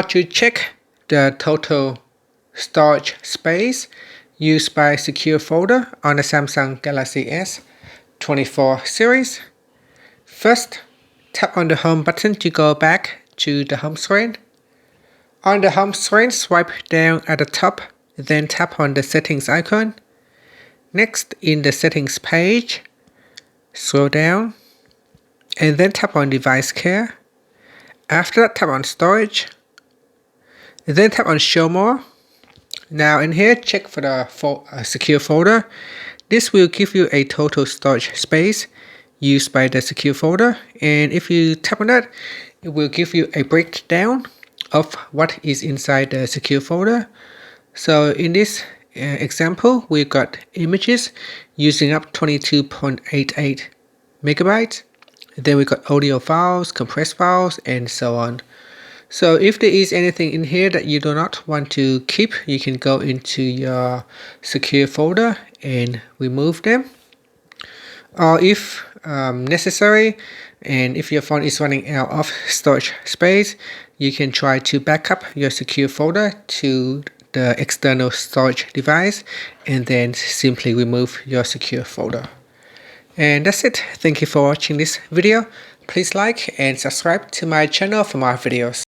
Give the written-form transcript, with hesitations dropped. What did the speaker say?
To check the total storage space used by secure folder on the Samsung Galaxy S24 series. First, tap on the home button to go back to the home screen. On the home screen, swipe down at the top, then tap on the settings icon. Next, in the settings page, scroll down and then tap on device care. After that, tap on storage. Then tap on show more. Now in here, check for the secure folder. This will give you a total storage space used by the secure folder, and if you tap on that, it will give you a breakdown of what is inside the secure folder. So in this example, we've got images using up 22.88 megabytes. Then we got audio files, compressed files, and so on. So if there is anything in here that you do not want to keep, you can go into your secure folder and remove them. Or if necessary, and if your phone is running out of storage space, you can try to back up your secure folder to the external storage device and then simply remove your secure folder. And that's it. Thank you for watching this video. Please like and subscribe to my channel for more videos.